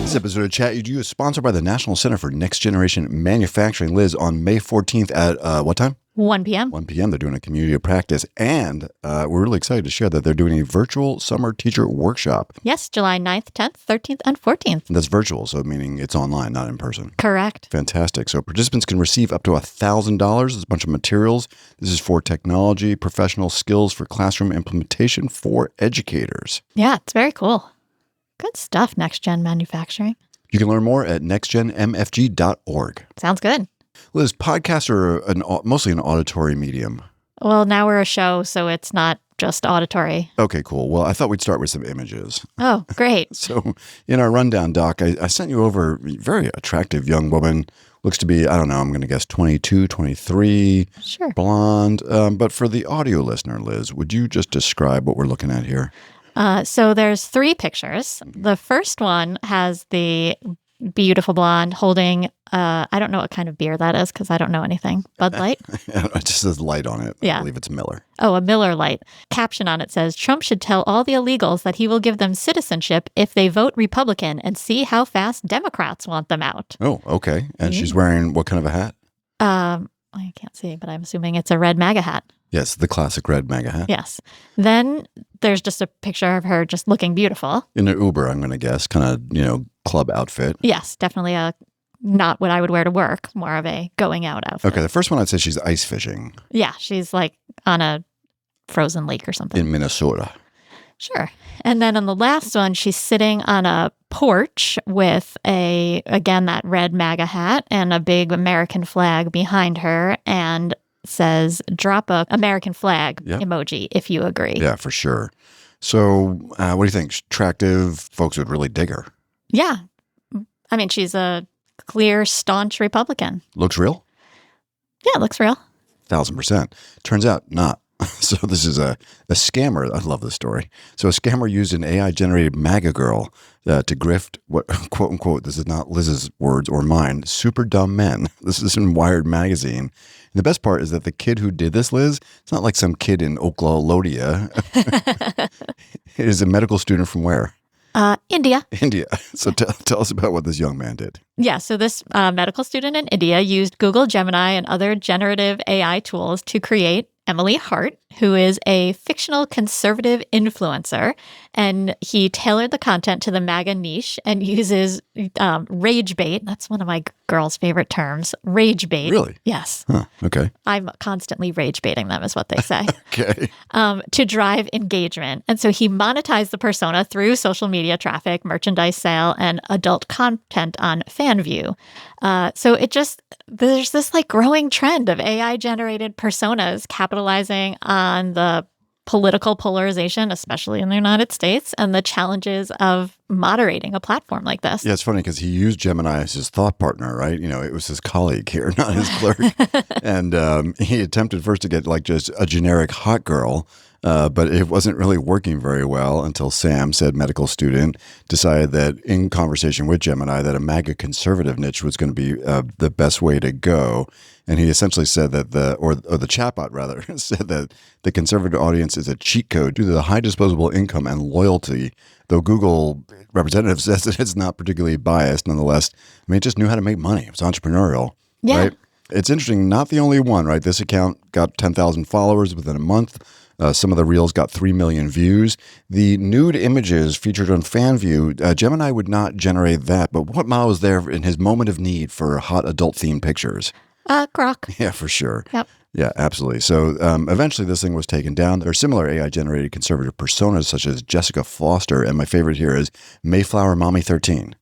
This episode of ChatEDU is sponsored by the National Center for Next Generation Manufacturing. Liz, on May 14th at what time? 1 p.m. 1 p.m. They're doing a community of practice, and we're really excited to share that they're doing a virtual summer teacher workshop. Yes, July 9th, 10th, 13th, and 14th. And that's virtual, so meaning it's online, not in person. Correct. Fantastic. So participants can receive up to $1,000. There's a bunch of materials. This is for technology, professional skills for classroom implementation for educators. Yeah, it's very cool. Good stuff, Next Gen Manufacturing. You can learn more at nextgenmfg.org. Sounds good. Liz, podcasts are mostly an auditory medium. Well, now we're a show, so it's not just auditory. Okay, cool. Well, I thought we'd start with some images. Oh, great. So in our rundown, Doc, I sent you over a very attractive young woman. Looks to be, I don't know, I'm going to guess 22, 23, Sure. blonde. But for the audio listener, Liz, would you just describe what we're looking at here? So there's 3 pictures. The first one has the beautiful blonde holding, I don't know what kind of beer that is because I don't know anything. Bud Light? It just says light on it. Yeah. I believe it's Miller. Oh, a Miller Lite. Caption on it says, Trump should tell all the illegals that he will give them citizenship if they vote Republican and see how fast Democrats want them out. Oh, okay. And she's wearing what kind of a hat? I can't see, but I'm assuming it's a red MAGA hat. Yes, the classic red MAGA hat. Yes. Then there's just a picture of her just looking beautiful. In an Uber, I'm going to guess, kind of, club outfit. Yes, definitely not what I would wear to work, more of a going out outfit. Okay, the first one I'd say she's ice fishing. Yeah, she's like on a frozen lake or something. In Minnesota. Sure. And then on the last one, she's sitting on a porch with that red MAGA hat and a big American flag behind her and says, drop a American flag emoji if you agree. Yeah, for sure. So what do you think? Attractive? Folks would really dig her. Yeah. I mean, she's a clear, staunch Republican. Looks real? Yeah, it looks real. 1,000%. Turns out not. So this is a scammer. I love this story. So a scammer used an AI-generated MAGA girl to grift what, quote unquote, this is not Liz's words or mine, super dumb men. This is in Wired magazine. And the best part is that the kid who did this, Liz, it's not like some kid in Oklahoma. It is a medical student from where? India. India. So tell us about what this young man did. Yeah, so this medical student in India used Google Gemini and other generative AI tools to create Emily Hart, who is a fictional conservative influencer, and he tailored the content to the MAGA niche and uses rage bait. That's one of my girls' favorite terms, rage bait. Really? Yes. Huh, okay. I'm constantly rage baiting them is what they say. Okay. To drive engagement. And so he monetized the persona through social media traffic, merchandise sale, and adult content on FanView. So there's this like growing trend of AI-generated personas capitalizing on the political polarization, especially in the United States, and the challenges of moderating a platform like this. Yeah, it's funny because he used Gemini as his thought partner, right? It was his colleague here, not his clerk. And he attempted first to get like just a generic hot girl, but it wasn't really working very well until Sam, said medical student, decided that in conversation with Gemini that a MAGA conservative niche was going to be the best way to go. And he essentially said that the chatbot rather, said that the conservative audience is a cheat code due to the high disposable income and loyalty, though Google representative says that it's not particularly biased nonetheless. I mean, it just knew how to make money. It was entrepreneurial, right? It's interesting, not the only one, right? This account got 10,000 followers within a month. Some of the reels got 3 million views. The nude images featured on FanView, Gemini would not generate that, but what model was there in his moment of need for hot adult-themed pictures? Grok. Yeah, for sure. Yep. Yeah, absolutely. So eventually this thing was taken down. There are similar AI-generated conservative personas such as Jessica Foster, and my favorite here is Mayflower Mommy 13.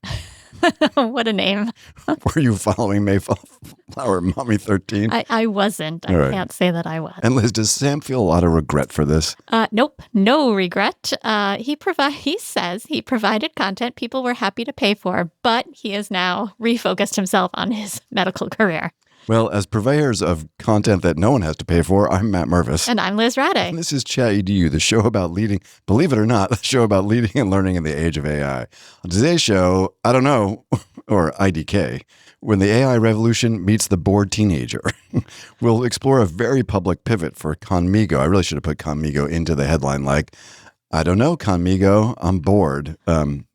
What a name. Were you following Mayflower Mommy 13? I wasn't. I can't say that I was. And Liz, does Sam feel a lot of regret for this? Nope. No regret. He says he provided content people were happy to pay for, but he has now refocused himself on his medical career. Well, as purveyors of content that no one has to pay for, I'm Matt Mervis. And I'm Liz Rade. And this is ChatEDU, the show about leading, believe it or not, the show about leading and learning in the age of AI. On today's show, I don't know, or IDK, when the AI revolution meets the bored teenager. We'll explore a very public pivot for Conmigo. I really should have put Conmigo into the headline, like, I don't know, Conmigo, I'm bored.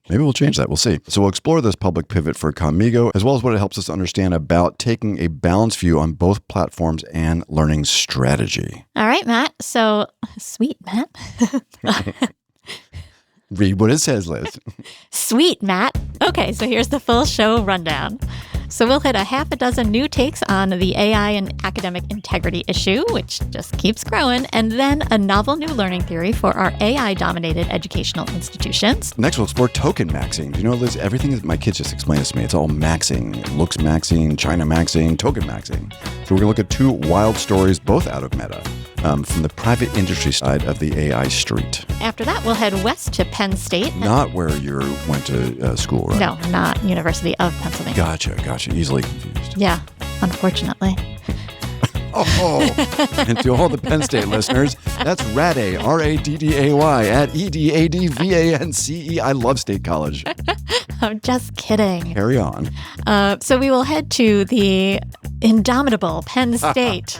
Maybe we'll change that. We'll see. So we'll explore this public pivot for Khanmigo, as well as what it helps us understand about taking a balanced view on both platforms and learning strategy. All right, Matt. So sweet, Matt. Read what it says, Liz. Sweet, Matt. Okay, so here's the full show rundown. So we'll hit a half a dozen new takes on the AI and academic integrity issue, which just keeps growing, and then a novel new learning theory for our AI-dominated educational institutions. Next, we'll explore token maxing. Do you know, Liz, everything that my kids just explained this to me, it's all maxing. Looks maxing, China maxing, token maxing. So we're going to look at two wild stories, both out of Meta, from the private industry side of the AI street. After that, we'll head west to Penn State. Not where you went to school, right? No, not University of Pennsylvania. Gotcha. Easily confused. Yeah, unfortunately. And to all the Penn State listeners, that's Radday, R-A-D-D-A-Y, at E-D-A-D-V-A-N-C-E. I love State College. I'm just kidding. Carry on. So we will head to the indomitable Penn State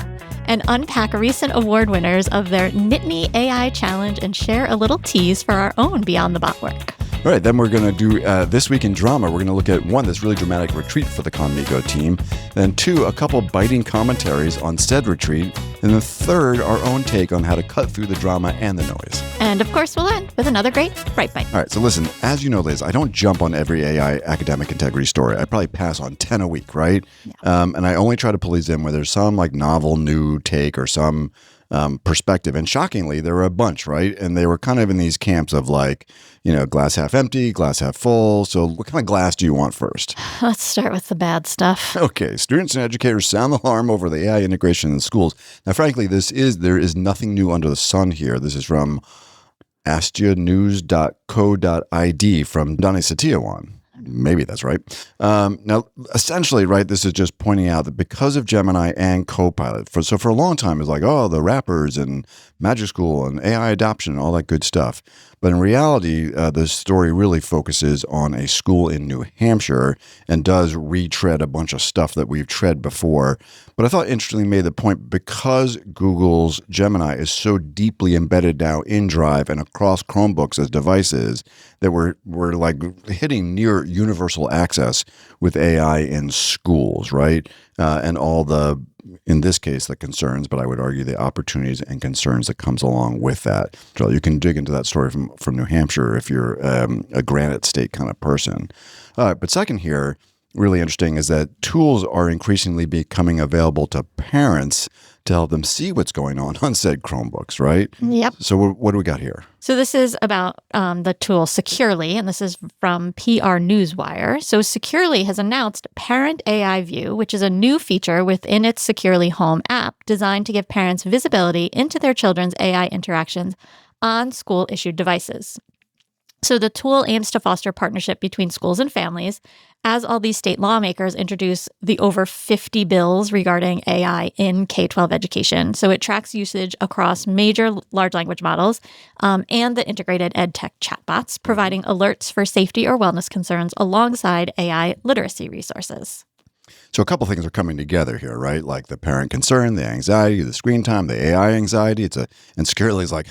and unpack recent award winners of their Nittany AI Challenge and share a little tease for our own Beyond the Bot work. All right, then we're going to do This Week in Drama. We're going to look at one, this really dramatic retreat for the Khanmigo team. Then two, a couple biting commentaries on said retreat. And the third, our own take on how to cut through the drama and the noise. And of course, we'll end with another great Bright Bite. All right, so listen, as you know, Liz, I don't jump on every AI academic integrity story. I probably pass on 10 a week, right? Yeah. And I only try to pull these in where there's some like novel new take or some perspective. And shockingly, there were a bunch, right? And they were kind of in these camps of like, glass half empty, glass half full. So what kind of glass do you want first? Let's start with the bad stuff. Okay. Students and educators sound the alarm over the AI integration in schools. Now, frankly, there is nothing new under the sun here. This is from astianews.co.id from Dani Satyawan. Maybe that's right. Now, essentially, right, this is just pointing out that because of Gemini and Copilot, for a long time, it's like, the rappers and Magic School and AI adoption and all that good stuff. But in reality, the story really focuses on a school in New Hampshire and does retread a bunch of stuff that we've tread before. But I thought interestingly made the point, because Google's Gemini is so deeply embedded now in Drive and across Chromebooks as devices, that we're like hitting near universal access with AI in schools, right? And all the, in this case, the concerns, but I would argue the opportunities and concerns that comes along with that. So you can dig into that story from New Hampshire if you're a Granite State kind of person. But second here, really interesting, is that tools are increasingly becoming available to parents to help them see what's going on said Chromebooks, right? Yep. So what do we got here? So this is about the tool Securely, and this is from PR Newswire. So Securely has announced Parent AI View, which is a new feature within its Securely Home app designed to give parents visibility into their children's AI interactions on school-issued devices. So the tool aims to foster partnership between schools and families as all these state lawmakers introduce the over 50 bills regarding AI in K-12 education. So it tracks usage across major large language models and the integrated ed tech chatbots, providing alerts for safety or wellness concerns alongside AI literacy resources. So a couple things are coming together here, right? Like the parent concern, the anxiety, the screen time, the AI anxiety. And Securely is like,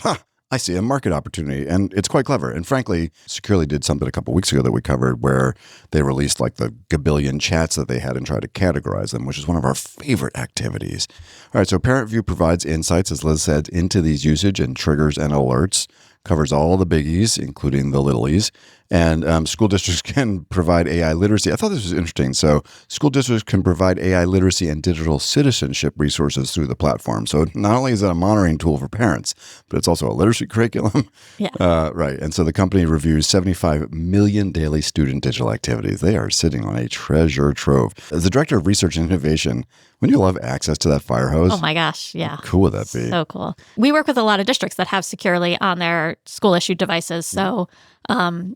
I see a market opportunity, and it's quite clever. And frankly, Securely did something a couple weeks ago that we covered where they released like the gabillion chats that they had and tried to categorize them, which is one of our favorite activities. All right, so Parent View provides insights, as Liz said, into these usage and triggers and alerts, covers all the biggies, including the littlies. And school districts can provide AI literacy. I thought this was interesting. So school districts can provide AI literacy and digital citizenship resources through the platform. So not only is it a monitoring tool for parents, but it's also a literacy curriculum. Yeah. Right. And so the company reviews 75 million daily student digital activities. They are sitting on a treasure trove. As the director of research and innovation, wouldn't you love access to that fire hose? Oh my gosh, yeah. How cool would that be? So cool. We work with a lot of districts that have Securely on their school-issued devices, so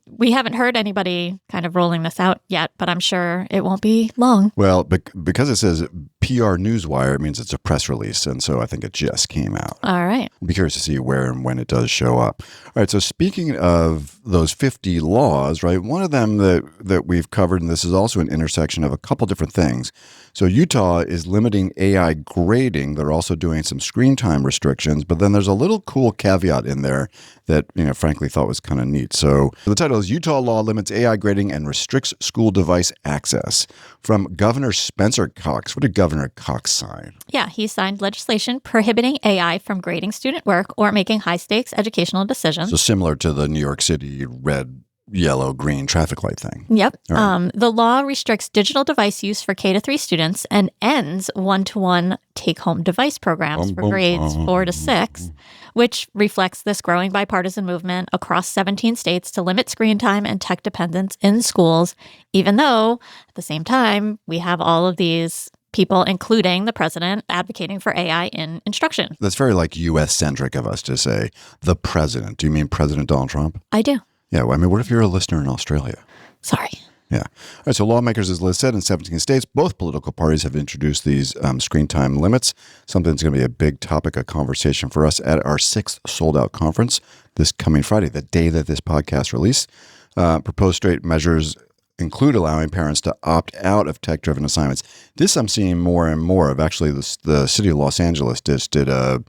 we haven't heard anybody kind of rolling this out yet, but I'm sure it won't be long. Well, because it says PR newswire, it means it's a press release. And so I think it just came out. All right. I'll be curious to see where and when it does show up. All right. So speaking of those 50 laws, right, one of them that we've covered, and this is also an intersection of a couple different things. So Utah is limiting AI grading. They're also doing some screen time restrictions, but then there's a little cool caveat in there that, frankly thought was kind of neat. So the title is Utah Law Limits AI Grading and Restricts School Device Access, from Governor Spencer Cox. What did Governor Cox sign? Yeah, he signed legislation prohibiting AI from grading student work or making high-stakes educational decisions. So similar to the New York City red, yellow, green traffic light thing. Yep. Right. The law restricts digital device use for K-3 students and ends one-to-one take-home device programs for grades 4 to 6, which reflects this growing bipartisan movement across 17 states to limit screen time and tech dependence in schools, even though at the same time we have all of these people, including the president, advocating for AI in instruction. That's very U.S.-centric of us to say the president. Do you mean President Donald Trump? I do. Yeah, well, what if you're a listener in Australia? Sorry. Yeah. All right, so lawmakers, as Liz said, in 17 states, both political parties have introduced these screen time limits, something that's going to be a big topic of conversation for us at our 6th sold-out conference this coming Friday, the day that this podcast released. Proposed state measures include allowing parents to opt out of tech-driven assignments. This I'm seeing more and more of. Actually, the city of Los Angeles just did a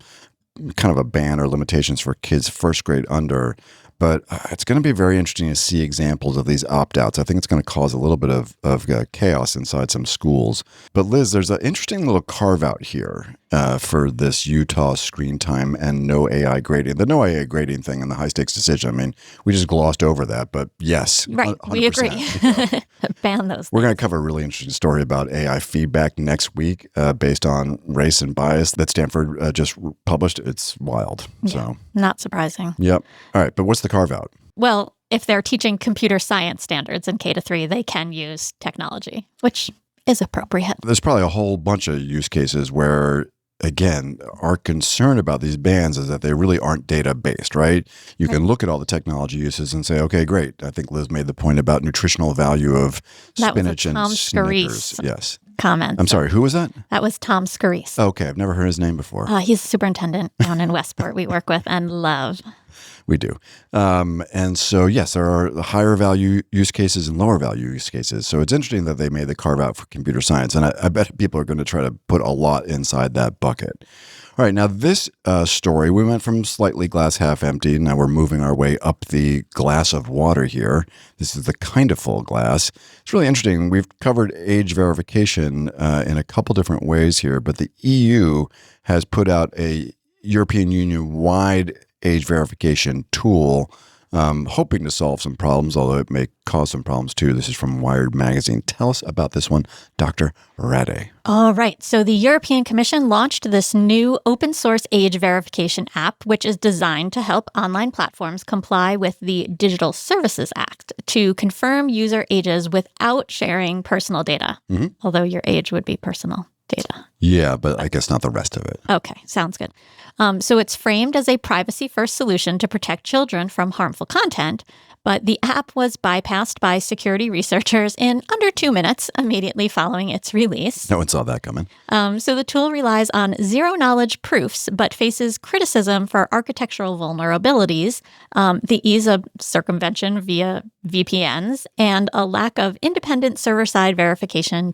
kind of a ban or limitations for kids first grade under. But it's going to be very interesting to see examples of these opt-outs. I think it's going to cause a little bit of chaos inside some schools. But Liz, there's an interesting little carve-out here for this Utah screen time and no AI grading. The no AI grading thing and the high-stakes decision, I mean, we just glossed over that. But yes, right, 100%. We agree. Ban those. We're going to cover a really interesting story about AI feedback next week based on race and bias that Stanford just published. It's wild. Yeah, So not surprising. Yep. All right. But what's the carve out? Well, if they're teaching computer science standards in K-3, they can use technology, which is appropriate. There's probably a whole bunch of use cases where, again, our concern about these bans is that they really aren't data-based, right? You can look at all the technology uses and say, okay, great. I think Liz made the point about nutritional value of spinach and Snickers. Yes. Comment. I'm sorry, who was that? That was Tom Scarice. Okay, I've never heard his name before. He's a superintendent down in Westport we work with and love. We do. And so, yes, there are higher value use cases and lower value use cases. So it's interesting that they made the carve out for computer science. And I bet people are going to try to put a lot inside that bucket. All right. Now, this story, we went from slightly glass half empty. Now we're moving our way up the glass of water here. This is the kind of full glass. It's really interesting. We've covered age verification in a couple different ways here, but the EU has put out a European Union-wide age verification tool, hoping to solve some problems, although it may cause some problems too. This is from Wired Magazine. Tell us about this one, Dr. Rade. All right. So the European Commission launched this new open source age verification app, which is designed to help online platforms comply with the Digital Services Act to confirm user ages without sharing personal data, although your age would be personal data. Yeah, but I guess not the rest of it. Okay, sounds good. So it's framed as a privacy-first solution to protect children from harmful content, but the app was bypassed by security researchers in under 2 minutes immediately following its release. No one saw that coming. So the tool relies on zero-knowledge proofs, but faces criticism for architectural vulnerabilities, the ease of circumvention via VPNs, and a lack of independent server-side verification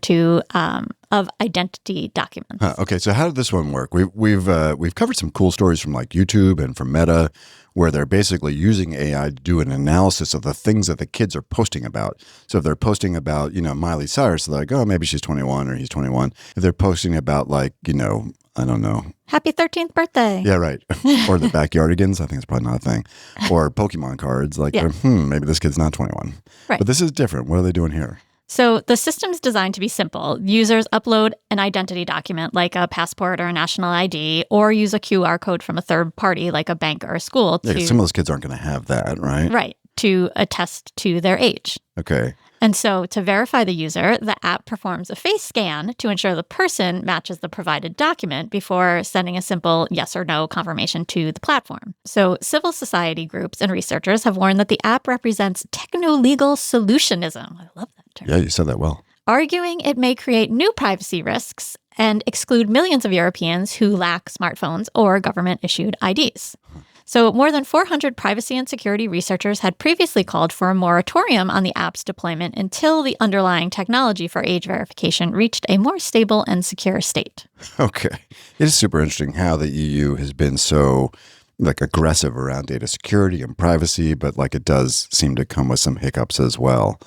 of identity documents. Okay, so how did this one work? We've covered some cool stories from like YouTube and from Meta, where they're basically using AI to do an analysis of the things that the kids are posting about. So if they're posting about, Miley Cyrus, they're like, oh, maybe she's 21 or he's 21. If they're posting about like, I don't know. Happy 13th birthday. Yeah, right. Or the backyardigans. I think it's probably not a thing. Or Pokemon cards. Like, maybe this kid's not 21. Right. But this is different. What are they doing here? So the system's designed to be simple. Users upload an identity document like a passport or a national ID, or use a QR code from a third party like a bank or a school. Yeah, some of those kids aren't going to have that, right? Right, to attest to their age. Okay. And so to verify the user, the app performs a face scan to ensure the person matches the provided document before sending a simple yes or no confirmation to the platform. So civil society groups and researchers have warned that the app represents techno-legal solutionism. I love that term. Yeah, you said that well. Arguing it may create new privacy risks and exclude millions of Europeans who lack smartphones or government-issued IDs. So more than 400 privacy and security researchers had previously called for a moratorium on the app's deployment until the underlying technology for age verification reached a more stable and secure state. Okay. It is super interesting how the EU has been so aggressive around data security and privacy, but it does seem to come with some hiccups as well.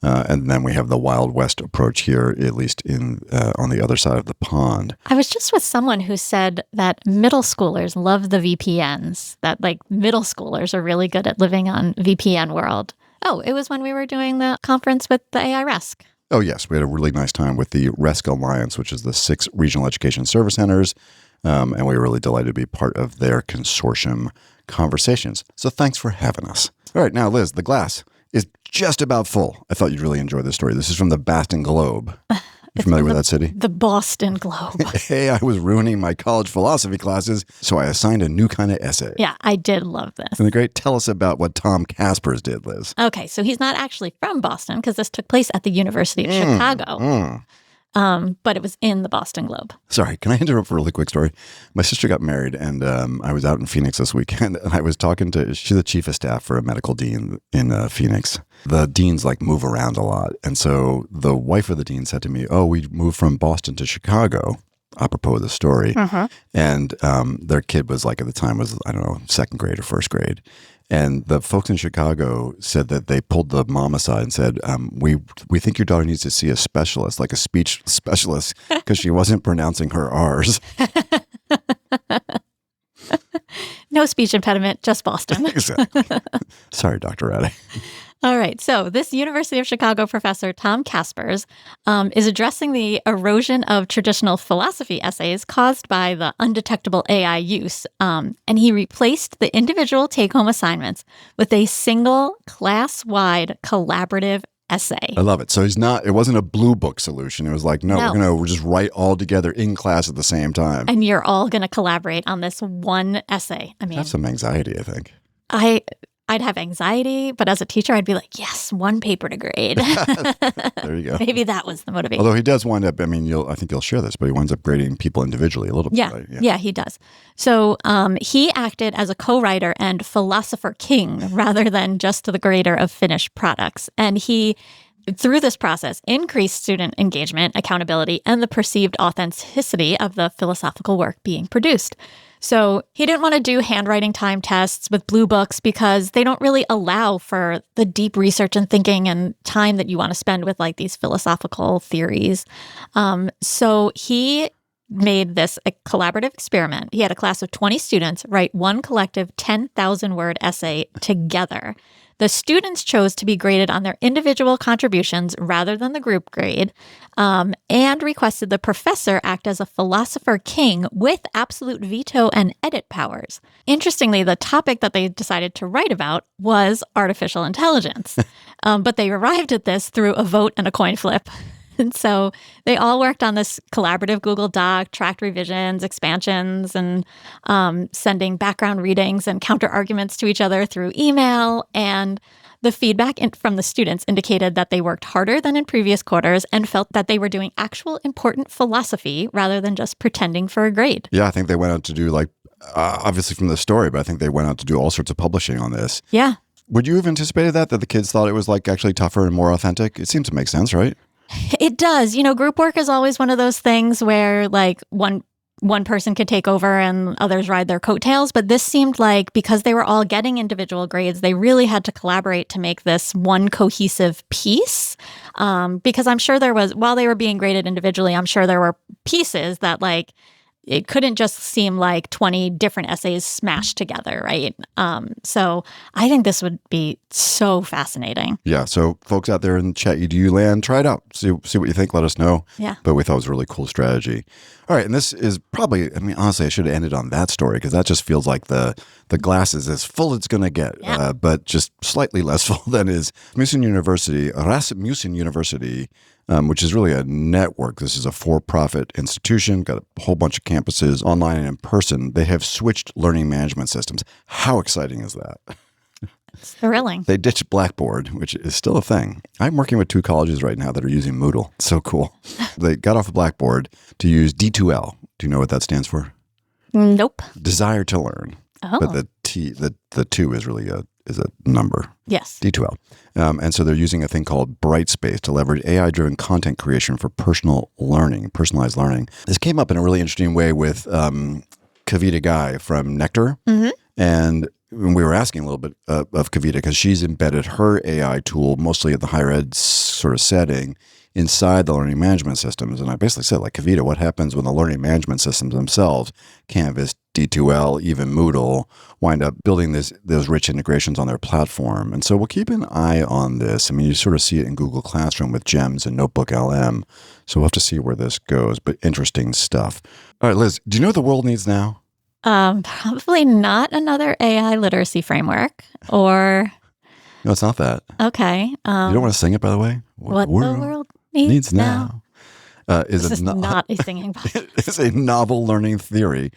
And then we have the Wild West approach here, at least on the other side of the pond. I was just with someone who said that middle schoolers love the VPNs, that middle schoolers are really good at living on VPN world. Oh, it was when we were doing the conference with the AI Resc. Oh, yes. We had a really nice time with the Resc Alliance, which is the 6 regional education service centers. And we were really delighted to be part of their consortium conversations. So thanks for having us. All right. Now, Liz, the glass is just about full. I thought you'd really enjoy this story. This is from the Boston Globe. You familiar with that city? The Boston Globe. Hey, I was ruining my college philosophy classes, so I assigned a new kind of essay. Yeah, I did love this. Isn't it great? Tell us about what Tom Kaspers did, Liz. Okay, so he's not actually from Boston because this took place at the University of Chicago. But it was in the Boston Globe. Sorry, can I interrupt for a really quick story? My sister got married, and I was out in Phoenix this weekend, and I was talking she's the chief of staff for a medical dean in Phoenix. The deans move around a lot. And so the wife of the dean said to me, oh, we moved from Boston to Chicago, apropos of the story. And their kid was at the time was, I don't know, 2nd grade or 1st grade. And the folks in Chicago said that they pulled the mom aside and said, we think your daughter needs to see a specialist, a speech specialist, because she wasn't pronouncing her R's. No speech impediment, just Boston. Exactly. Sorry, Dr. Radde. All right. So this University of Chicago professor, Tom Kaspers, is addressing the erosion of traditional philosophy essays caused by the undetectable AI use. And he replaced the individual take-home assignments with a single class-wide collaborative essay. I love it. So it wasn't a blue book solution. It was no. We'll just write all together in class at the same time. And you're all going to collaborate on this one essay. I mean, have some anxiety, I think. I'd have anxiety, but as a teacher, I'd be like, yes, 1 paper to grade. There you go. Maybe that was the motivation. Although he does wind up, I think you'll share this, but he winds up grading people individually a little bit. Yeah, right? Yeah, he does. So he acted as a co-writer and philosopher king rather than just the grader of finished products. And he, through this process, increased student engagement, accountability, and the perceived authenticity of the philosophical work being produced. So he didn't want to do handwriting time tests with blue books because they don't really allow for the deep research and thinking and time that you want to spend with these philosophical theories. So he made this a collaborative experiment. He had a class of 20 students write one collective 10,000-word essay together. The students chose to be graded on their individual contributions rather than the group grade, and requested the professor act as a philosopher king with absolute veto and edit powers. Interestingly, the topic that they decided to write about was artificial intelligence, but they arrived at this through a vote and a coin flip. And so they all worked on this collaborative Google Doc, tracked revisions, expansions, and sending background readings and counter arguments to each other through email. And the feedback from the students indicated that they worked harder than in previous quarters and felt that they were doing actual important philosophy rather than just pretending for a grade. Yeah, I think they went out to do obviously from the story, but I think they went out to do all sorts of publishing on this. Yeah. Would you have anticipated that the kids thought it was actually tougher and more authentic? It seems to make sense, right? It does. Group work is always one of those things where one person could take over and others ride their coattails. But this seemed like because they were all getting individual grades, they really had to collaborate to make this one cohesive piece. Because I'm sure while they were being graded individually, I'm sure there were pieces that it couldn't just seem like 20 different essays smashed together, right? So I think this would be so fascinating. Yeah. So folks out there in ChatEDU land, try it out. See what you think. Let us know. Yeah. But we thought it was a really cool strategy. All right. And this is probably, honestly, I should have ended on that story because that just feels like the glass is as full as it's going to get, but just slightly less full than is Rasmussen University, which is really a network. This is a for-profit institution, got a whole bunch of campuses online and in person. They have switched learning management systems. How exciting is that? It's thrilling. They ditched Blackboard, which is still a thing. I'm working with 2 colleges right now that are using Moodle. It's so cool. They got off of Blackboard to use D2L. Do you know what that stands for? Nope. Desire to learn. Oh. But the 2 is really a number. Yes. D2L. And so they're using a thing called Brightspace to leverage AI-driven content creation for personalized learning. This came up in a really interesting way with Kavita Guy from Nectar. Mm-hmm. And we were asking a little bit of Kavita because she's embedded her AI tool mostly at the higher ed sort of setting inside the learning management systems. And I basically said, like, Kavita, what happens when the learning management systems themselves, Canvas, D2L, even Moodle, wind up building those rich integrations on their platform? And so we'll keep an eye on this. I mean, you sort of see it in Google Classroom with GEMS and Notebook LM. So we'll have to see where this goes, but interesting stuff. All right, Liz, do you know what the world needs now? Probably not another AI literacy framework or... No, it's not that. Okay. You don't want to sing it, by the way? What the world needs now. This is not a singing podcast. It's a novel learning theory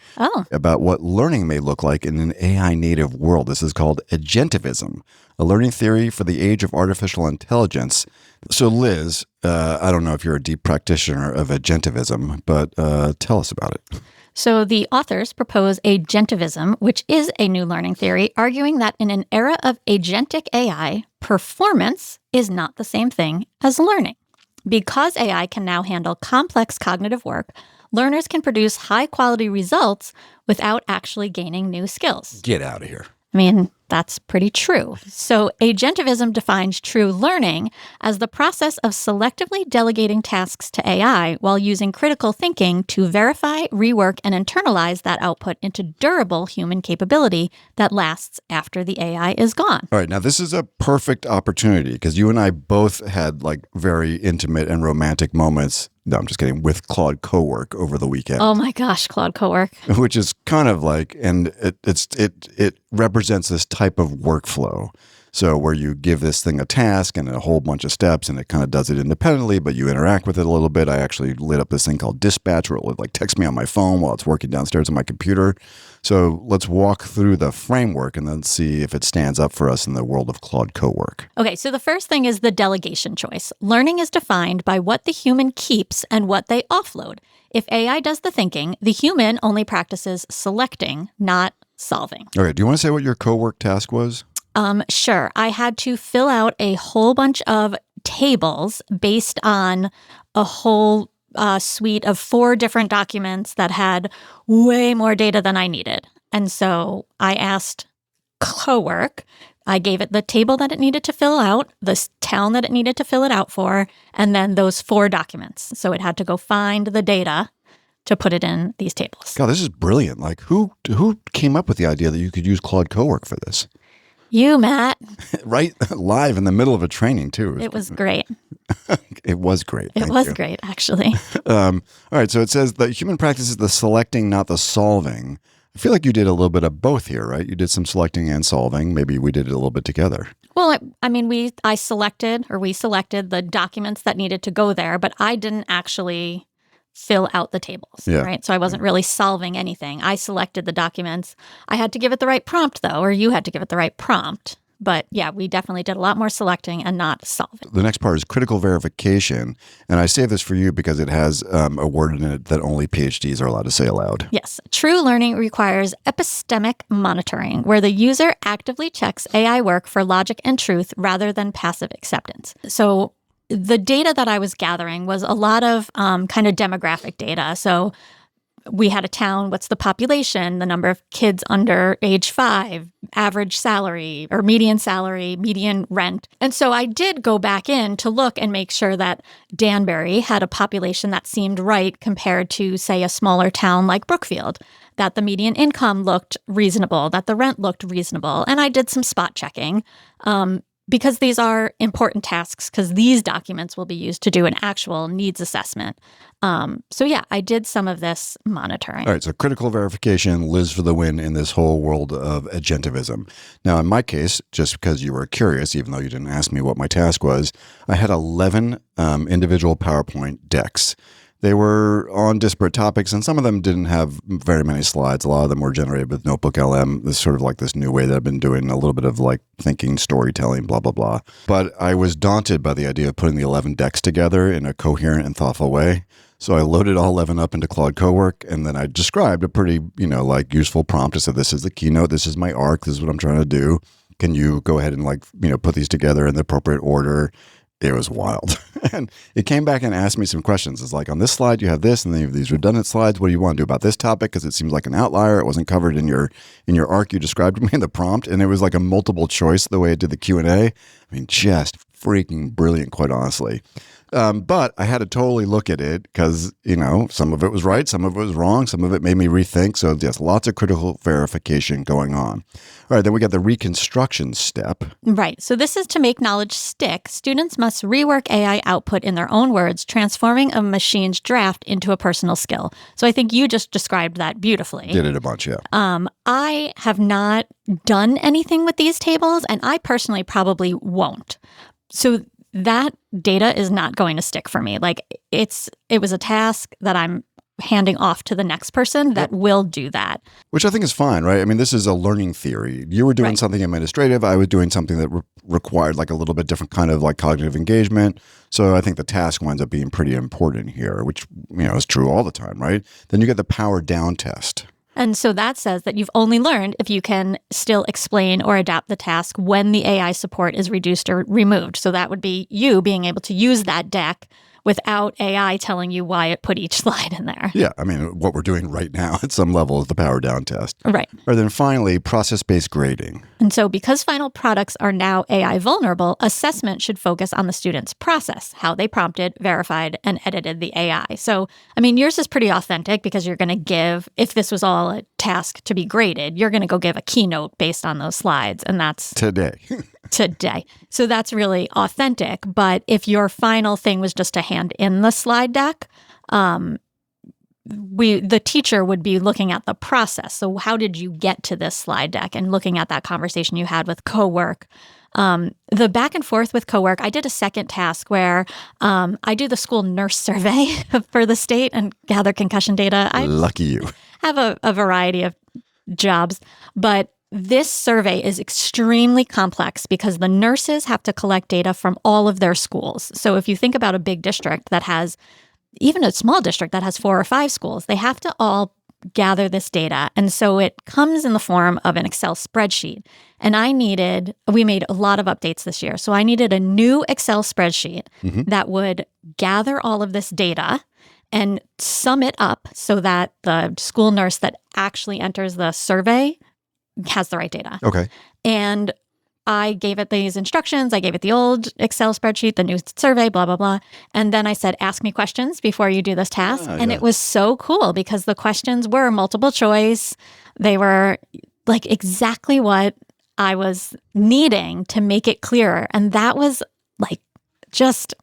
about what learning may look like in an AI native world. This is called agentivism, a learning theory for the age of artificial intelligence. So Liz, I don't know if you're a deep practitioner of agentivism, but tell us about it. So the authors propose agentivism, which is a new learning theory, arguing that in an era of agentic AI, performance is not the same thing as learning. Because AI can now handle complex cognitive work, learners can produce high-quality results without actually gaining new skills. Get out of here. I mean, that's pretty true. So agentivism defines true learning as the process of selectively delegating tasks to AI while using critical thinking to verify, rework, and internalize that output into durable human capability that lasts after the AI is gone. All right. Now, this is a perfect opportunity because you and I both had like very intimate and romantic moments. No, I'm just kidding. With Claude Cowork over the weekend. Oh my gosh, Claude Cowork. Which is kind of like, and it represents this type of workflow. So where you give this thing a task and a whole bunch of steps and it kind of does it independently, but you interact with it a little bit. I actually lit up this thing called Dispatch where it would like text me on my phone while it's working downstairs on my computer. So let's walk through the framework and then see if it stands up for us in the world of Claude Cowork. Okay, so the first thing is the delegation choice. Learning is defined by what the human keeps and what they offload. If AI does the thinking, the human only practices selecting, not solving. Okay, do you want to say what your Cowork task was? Sure. I had to fill out a whole bunch of tables based on a whole suite of 4 different documents that had way more data than I needed. And so I asked Cowork, I gave it the table that it needed to fill out, the town that it needed to fill it out for, and then those 4 documents. So it had to go find the data to put it in these tables. God, this is brilliant. Like, who came up with the idea that you could use Claude Cowork for this? You, Matt. Right? Live in the middle of a training, too. It was great. It was great. It was great, actually. All right. So it says that human practice is the selecting, not the solving. I feel like you did a little bit of both here, right? You did some selecting and solving. Maybe we did it a little bit together. Well, we selected the documents that needed to go there, but I didn't actually fill out the tables, right? So I wasn't really solving anything. I selected the documents. I had to give it the right prompt, though, or you had to give it the right prompt. But yeah, we definitely did a lot more selecting and not solving. The next part is critical verification. And I save this for you because it has a word in it that only PhDs are allowed to say aloud. Yes. True learning requires epistemic monitoring, where the user actively checks AI work for logic and truth rather than passive acceptance. So the data that I was gathering was a lot of kind of demographic data. So we had a town, what's the population, the number of kids under age 5, average salary or median salary, median rent. And so I did go back in to look and make sure that Danbury had a population that seemed right compared to, say, a smaller town like Brookfield, that the median income looked reasonable, that the rent looked reasonable. And I did some spot checking. Because these are important tasks, because these documents will be used to do an actual needs assessment. So yeah, I did some of this monitoring. All right, so critical verification, Liz for the win in this whole world of agentivism. Now, in my case, just because you were curious, even though you didn't ask me what my task was, I had 11 individual PowerPoint decks They were on disparate topics, and some of them didn't have very many slides. A lot of them were generated with Notebook LM. This is sort of like this new way that I've been doing a little bit of like thinking, storytelling, blah, blah, blah. But I was daunted by the idea of putting the 11 decks together in a coherent and thoughtful way. So I loaded all 11 up into Claude Cowork, and then I described a pretty, like useful prompt. I said, this is the keynote. This is my arc. This is what I'm trying to do. Can you go ahead and put these together in the appropriate order? It was wild. And it came back and asked me some questions. It's like, on this slide, you have this, and then you have these redundant slides. What do you want to do about this topic? Because it seems like an outlier. It wasn't covered in your arc you described to me in the prompt. And it was like a multiple choice the way it did the Q&A. I mean, just freaking brilliant, quite honestly. But I had to totally look at it because, some of it was right, some of it was wrong, some of it made me rethink. So yes, lots of critical verification going on. All right, then we got the reconstruction step. Right. So this is to make knowledge stick. Students must rework AI output in their own words, transforming a machine's draft into a personal skill. So I think you just described that beautifully. Did it a bunch, yeah. I have not done anything with these tables, and I personally probably won't. So that data is not going to stick for me. Like it was a task that I'm handing off to the next person that will do that. Which I think is fine, right? I mean, this is a learning theory. You were doing something administrative. I was doing something that required like a little bit different kind of like cognitive engagement. So I think the task winds up being pretty important here, which, is true all the time, right? Then you get the power down test. And so that says that you've only learned if you can still explain or adapt the task when the AI support is reduced or removed. So that would be you being able to use that deck without AI telling you why it put each slide in there. Yeah, I mean, what we're doing right now at some level is the power down test. Right. Or then finally, process-based grading. And so because final products are now AI vulnerable, assessment should focus on the student's process, how they prompted, verified, and edited the AI. So, I mean, yours is pretty authentic because you're going to give, if this was all a task to be graded, you're going to go give a keynote based on those slides. And that's today. So that's really authentic. But if your final thing was just to hand in the slide deck, the teacher would be looking at the process. So how did you get to this slide deck, and looking at that conversation you had with Cowork. The back and forth with Cowork, I did a second task where I do the school nurse survey for the state and gather concussion data. Lucky you. Have a variety of jobs, but this survey is extremely complex because the nurses have to collect data from all of their schools. So if you think about a big district that has, even a small district that has 4 or 5 schools, they have to all gather this data. And so it comes in the form of an Excel spreadsheet. And we made a lot of updates this year. So I needed a new Excel spreadsheet that would gather all of this data and sum it up so that the school nurse that actually enters the survey has the right data. Okay. And I gave it these instructions. I gave it the old Excel spreadsheet, the new survey, blah, blah, blah. And then I said, ask me questions before you do this task. And it was so cool because the questions were multiple choice. They were like exactly what I was needing to make it clearer. And that was like just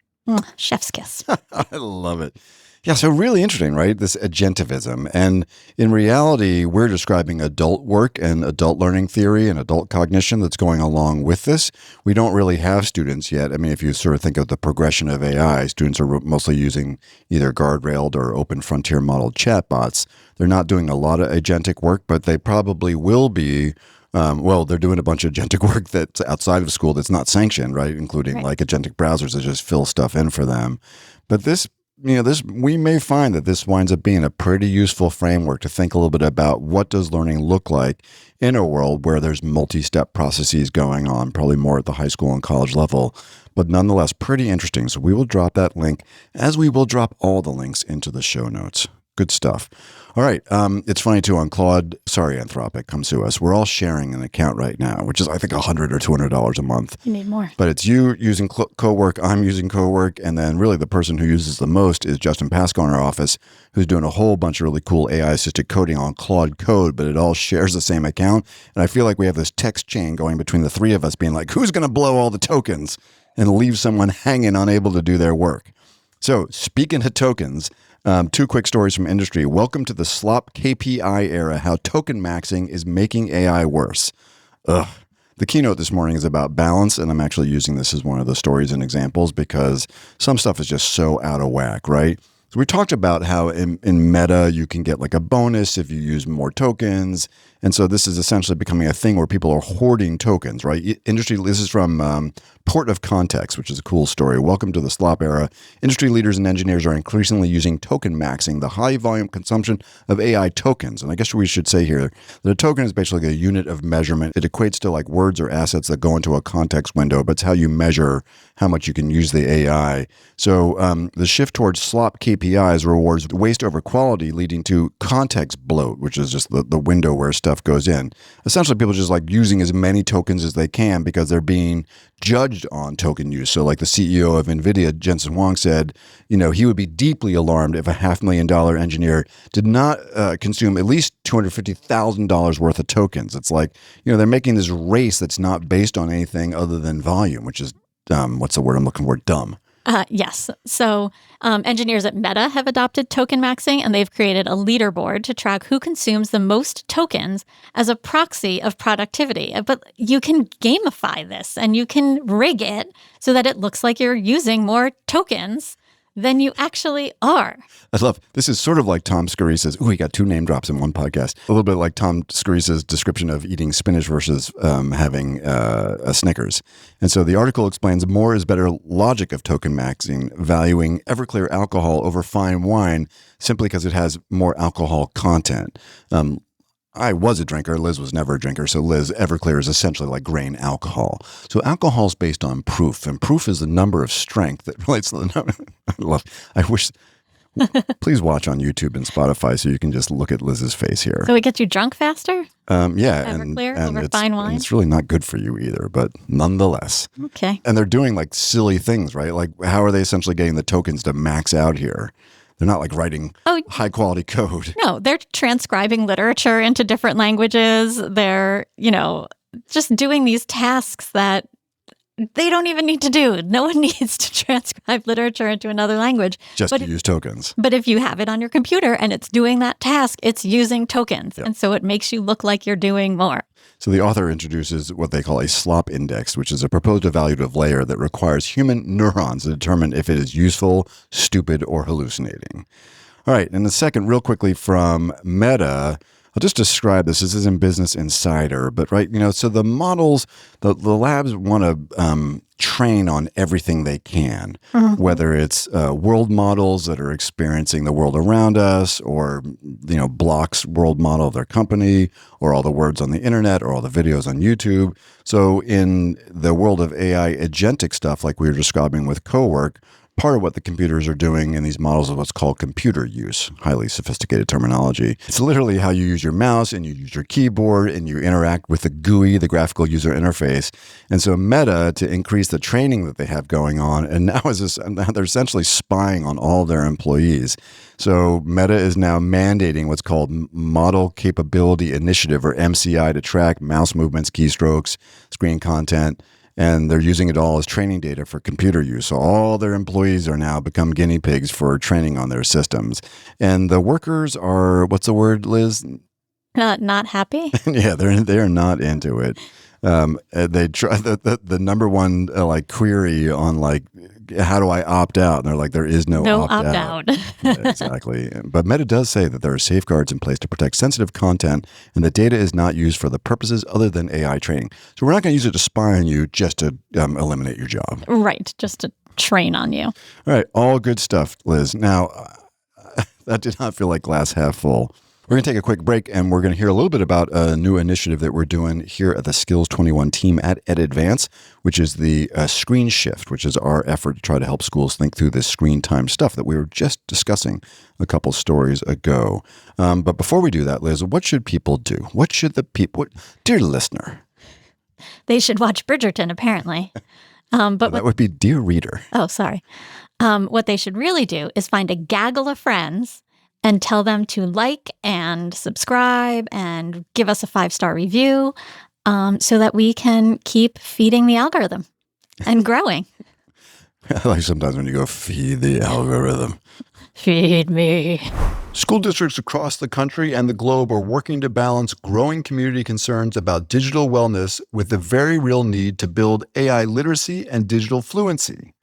chef's kiss. I love it. Yeah, so really interesting, right? This agentivism. And in reality, we're describing adult work and adult learning theory and adult cognition that's going along with this. We don't really have students yet. I mean, if you sort of think of the progression of AI, students are mostly using either guardrailed or open frontier modeled chatbots. They're not doing a lot of agentic work, but they probably will be. They're doing a bunch of agentic work that's outside of school that's not sanctioned, right? Including like agentic browsers that just fill stuff in for them. But this we may find that this winds up being a pretty useful framework to think a little bit about what does learning look like in a world where there's multi-step processes going on, probably more at the high school and college level, but nonetheless pretty interesting. So we will drop that link, as we will drop all the links into the show notes. Good stuff. All right. It's funny too on Anthropic, come sue us. We're all sharing an account right now, which is I think $100 or $200 a month. You need more. But it's you using Cowork, I'm using Cowork, and then really the person who uses the most is Justin Pascal in our office, who's doing a whole bunch of really cool AI-assisted coding on Claude Code, but it all shares the same account. And I feel like we have this text chain going between the three of us being like, who's going to blow all the tokens and leave someone hanging, unable to do their work? So speaking of tokens, 2 quick stories from industry. Welcome to the slop KPI era, how token maxing is making AI worse. The keynote this morning is about balance, and I'm actually using this as one of the stories and examples because some stuff is just so out of whack, right? So we talked about how in Meta, you can get like a bonus if you use more tokens. And so this is essentially becoming a thing where people are hoarding tokens, right? This is from Port of Context, which is a cool story. Welcome to the slop era. Industry leaders and engineers are increasingly using token maxing, the high volume consumption of AI tokens. And I guess we should say here that a token is basically a unit of measurement. It equates to like words or assets that go into a context window, but it's how you measure how much you can use the AI. So the shift towards slop KPIs rewards waste over quality, leading to context bloat, which is just the window where stuff goes in. Essentially, people just like using as many tokens as they can because they're being judged on token use. So like the CEO of NVIDIA, Jensen Huang, said, he would be deeply alarmed if a $500,000 engineer did not consume at least $250,000 worth of tokens. It's like, they're making this race that's not based on anything other than volume, which is, what's the word I'm looking for? Dumb. Yes. So engineers at Meta have adopted token maxing, and they've created a leaderboard to track who consumes the most tokens as a proxy of productivity. But you can gamify this and you can rig it so that it looks like you're using more tokens than you actually are. I love, this is sort of like Tom Scarice's, he got 2 name drops in one podcast. A little bit like Tom Scarice's description of eating spinach versus having a Snickers. And so the article explains more is better logic of token maxing, valuing Everclear alcohol over fine wine simply because it has more alcohol content. I was a drinker. Liz was never a drinker. So Liz, Everclear is essentially like grain alcohol. So alcohol is based on proof, and proof is the number of strength that relates to the number. I wish. Please watch on YouTube and Spotify so you can just look at Liz's face here. So it gets you drunk faster? Yeah. Everclear and over fine wine? And it's really not good for you either, but nonetheless. Okay. And they're doing like silly things, right? Like how are they essentially getting the tokens to max out here? They're not like writing high quality code. No, they're transcribing literature into different languages. They're, just doing these tasks that they don't even need to do. No one needs to transcribe literature into another language. Just to use tokens. But if you have it on your computer and it's doing that task, it's using tokens. Yep. And so it makes you look like you're doing more. So the author introduces what they call a slop index, which is a proposed evaluative layer that requires human neurons to determine if it is useful, stupid, or hallucinating. All right. And the second, real quickly from Meta, I'll just describe this. This is in Business Insider, but so the models, the labs want to train on everything they can, whether it's world models that are experiencing the world around us, or Block's world model of their company, or all the words on the internet, or all the videos on YouTube. So in the world of AI agentic stuff, like we were describing with Cowork, part of what the computers are doing in these models is what's called computer use, highly sophisticated terminology. It's literally how you use your mouse and you use your keyboard and you interact with the GUI, the graphical user interface. And so Meta, to increase the training that they have going on, and now they're essentially spying on all their employees. So Meta is now mandating what's called Model Capability Initiative, or MCI, to track mouse movements, keystrokes, screen content. And they're using it all as training data for computer use. So all their employees are now become guinea pigs for training on their systems. And the workers are, what's the word, Liz? Not happy? Yeah, they're not into it. They try the number one query on how do I opt out? And they're like, there is no opt out. Yeah, exactly. But Meta does say that there are safeguards in place to protect sensitive content, and the data is not used for the purposes other than AI training. So we're not going to use it to spy on you, just to eliminate your job. Right. Just to train on you. All right. All good stuff, Liz. Now, that did not feel like glass half full. We're going to take a quick break, and we're going to hear a little bit about a new initiative that we're doing here at the Skills 21 team at EdAdvance, which is the Screen Shift, which is our effort to try to help schools think through this screen time stuff that we were just discussing a couple stories ago. But before we do that, Liz, what should people do? What should the people, dear listener? They should watch Bridgerton, apparently. But that would be dear reader. Oh, sorry. What they should really do is find a gaggle of friends and tell them to like and subscribe and give us a 5-star review, so that we can keep feeding the algorithm and growing. I like sometimes when you go, feed the algorithm. Feed me. School districts across the country and the globe are working to balance growing community concerns about digital wellness with the very real need to build AI literacy and digital fluency.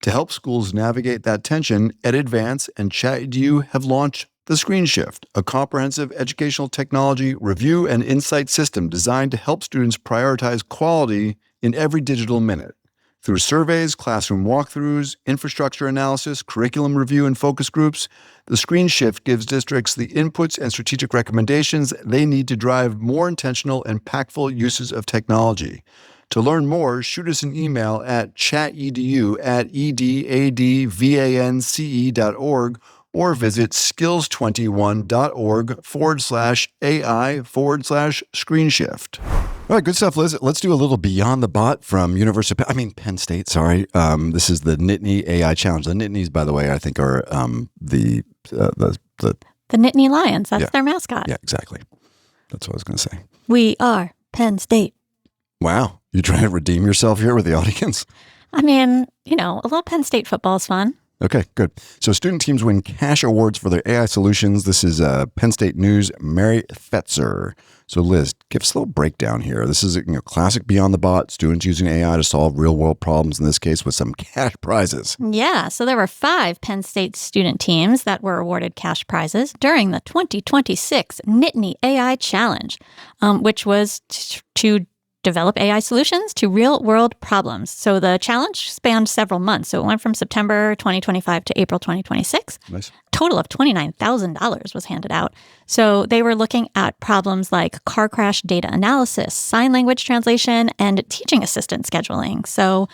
To help schools navigate that tension, EdAdvance and ChatEDU have launched the Screen Shift, a comprehensive educational technology review and insight system designed to help students prioritize quality in every digital minute. Through surveys, classroom walkthroughs, infrastructure analysis, curriculum review, and focus groups, the Screen Shift gives districts the inputs and strategic recommendations they need to drive more intentional, impactful uses of technology. To learn more, shoot us an email at chatedU@edadvance.org or visit skills21.org/AI/ScreenShift. All right, good stuff, Liz. Let's do a little Beyond the Bot from Penn State, sorry. This is the Nittany AI Challenge. The Nittany's, by the way, I think are the Nittany Lions. That's their mascot. Yeah, exactly. That's what I was going to say. We are Penn State. Wow. You trying to redeem yourself here with the audience? I mean, a little Penn State football is fun. Okay, good. So student teams win cash awards for their AI solutions. This is Penn State News' Mary Fetzer. So Liz, give us a little breakdown here. This is classic Beyond the Bot, students using AI to solve real-world problems, in this case with some cash prizes. Yeah, so there were 5 Penn State student teams that were awarded cash prizes during the 2026 Nittany AI Challenge, which was to develop AI solutions to real-world problems. So the challenge spanned several months. So it went from September 2025 to April 2026. Nice. Total of $29,000 was handed out. So they were looking at problems like car crash data analysis, sign language translation, and teaching assistant scheduling. So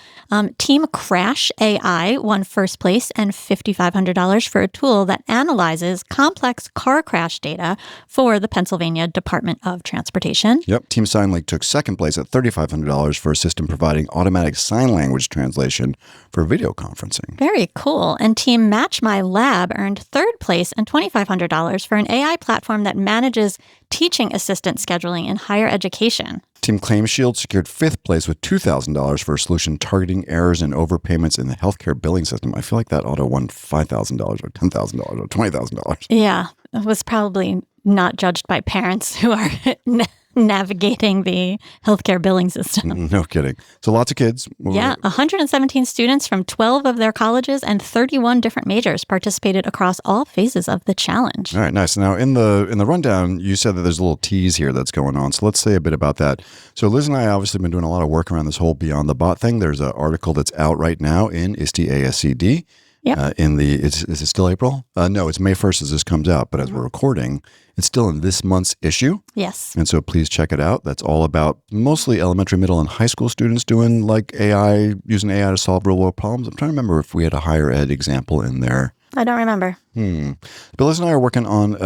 Team Crash AI won first place and $5,500 for a tool that analyzes complex car crash data for the Pennsylvania Department of Transportation. Yep. Team SignLink took second place at $3,500 for a system providing automatic sign language translation for video conferencing. Very cool. And Team Match My Lab earned third place and $2,500 for an AI platform that manages teaching assistant scheduling in higher education. Team Claim Shield secured fifth place with $2,000 for a solution targeting errors and overpayments in the healthcare billing system. I feel like that auto won $5,000 or $10,000 or $20,000. Yeah, it was probably not judged by parents who are navigating the healthcare billing system. No kidding. So lots of kids. Yeah, 117 students from 12 of their colleges and 31 different majors participated across all phases of the challenge. All right, nice. Now, in the rundown, you said that there's a little tease here that's going on. So let's say a bit about that. So Liz and I obviously have been doing a lot of work around this whole Beyond the Bot thing. There's an article that's out right now in ISTE ASCD. Yep. Is it still April? No, it's May 1st as this comes out, but as we're recording, it's still in this month's issue. Yes. And so please check it out. That's all about mostly elementary, middle, and high school students doing like AI, using AI to solve real world problems. I'm trying to remember if we had a higher ed example in there. I don't remember. But Liz and I are working on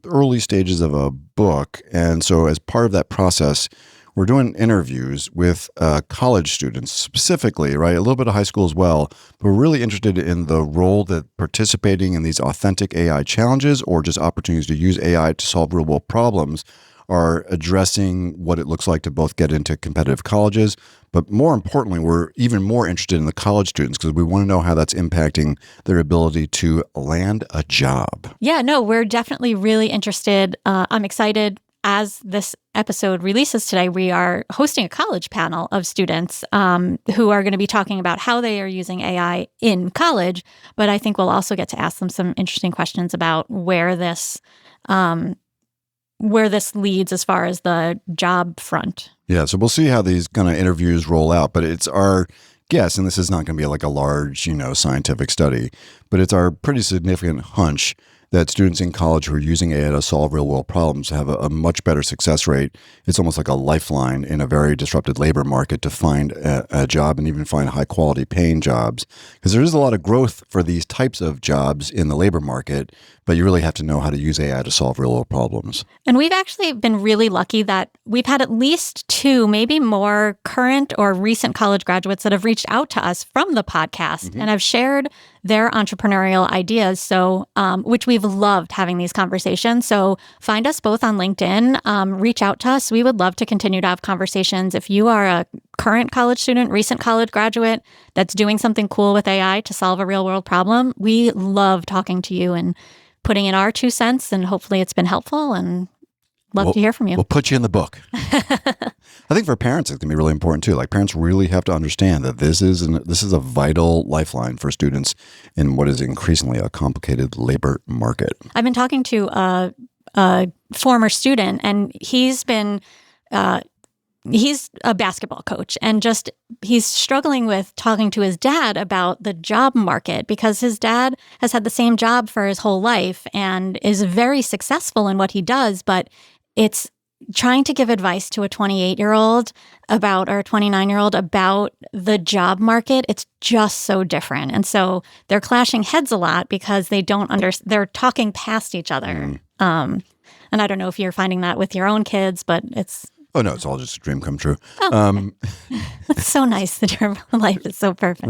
early stages of a book. And so as part of that process, we're doing interviews with college students specifically, right? A little bit of high school as well. But we're really interested in the role that participating in these authentic AI challenges or just opportunities to use AI to solve real world problems are addressing what it looks like to both get into competitive colleges. But more importantly, we're even more interested in the college students because we want to know how that's impacting their ability to land a job. Yeah, no, we're definitely really interested. I'm excited. As this episode releases today, we are hosting a college panel of students who are going to be talking about how they are using AI in college. But I think we'll also get to ask them some interesting questions about where this leads as far as the job front. Yeah, so we'll see how these kind of interviews roll out. But it's our guess, and this is not going to be like a large, scientific study, but it's our pretty significant hunch that students in college who are using AI to solve real-world problems have a much better success rate. It's almost like a lifeline in a very disrupted labor market to find a job and even find high-quality paying jobs. Because there is a lot of growth for these types of jobs in the labor market, but you really have to know how to use AI to solve real-world problems. And we've actually been really lucky that we've had at least 2, maybe more, current or recent college graduates that have reached out to us from the podcast and have shared their entrepreneurial ideas. So, which we've loved having these conversations. So find us both on LinkedIn, reach out to us. We would love to continue to have conversations. If you are a current college student, recent college graduate that's doing something cool with AI to solve a real world problem, we love talking to you and putting in our 2 cents, and hopefully it's been helpful. And love to hear from you. We'll put you in the book. I think for parents, it's going to be really important too. Like parents really have to understand that this is a vital lifeline for students in what is increasingly a complicated labor market. I've been talking to a former student, and he's a basketball coach, and he's struggling with talking to his dad about the job market because his dad has had the same job for his whole life and is very successful in what he does, but it's trying to give advice to a 28-year-old or a 29-year-old about the job market. It's just so different. And so they're clashing heads a lot because they're talking past each other. And I don't know if you're finding that with your own kids, but it's... Oh, no, it's all just a dream come true. It's so nice that your life is so perfect.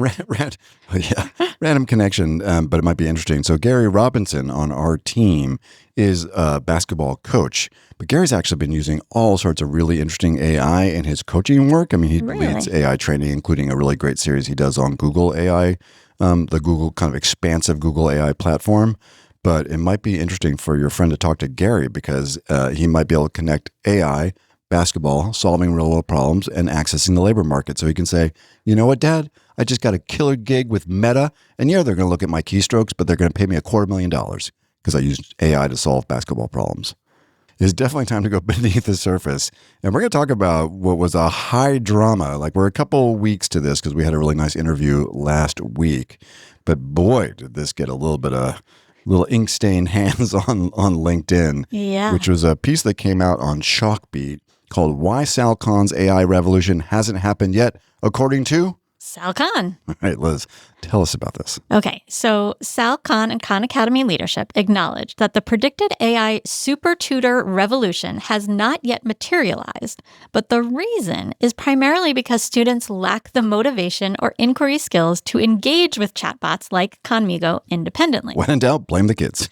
Random connection, but it might be interesting. So Gary Robinson on our team is a basketball coach, but Gary's actually been using all sorts of really interesting AI in his coaching work. I mean, he leads AI training, including a really great series he does on Google AI, the Google kind of expansive Google AI platform. But it might be interesting for your friend to talk to Gary because he might be able to connect AI, basketball, solving real world problems, and accessing the labor market. So he can say, you know what, Dad? I just got a killer gig with Meta, and they're going to look at my keystrokes, but they're going to pay me $250,000 because I used AI to solve basketball problems. It's definitely time to go beneath the surface. And we're going to talk about what was a high drama. Like we're a couple weeks to this because we had a really nice interview last week. But boy, did this get a little ink stained hands on LinkedIn, which was a piece that came out on Shockbeat called Why Sal Khan's AI Revolution Hasn't Happened Yet, according to Sal Khan. All right, Liz, tell us about this. Okay, so Sal Khan and Khan Academy leadership acknowledged that the predicted AI super tutor revolution has not yet materialized, but the reason is primarily because students lack the motivation or inquiry skills to engage with chatbots like Khanmigo independently. When in doubt, blame the kids.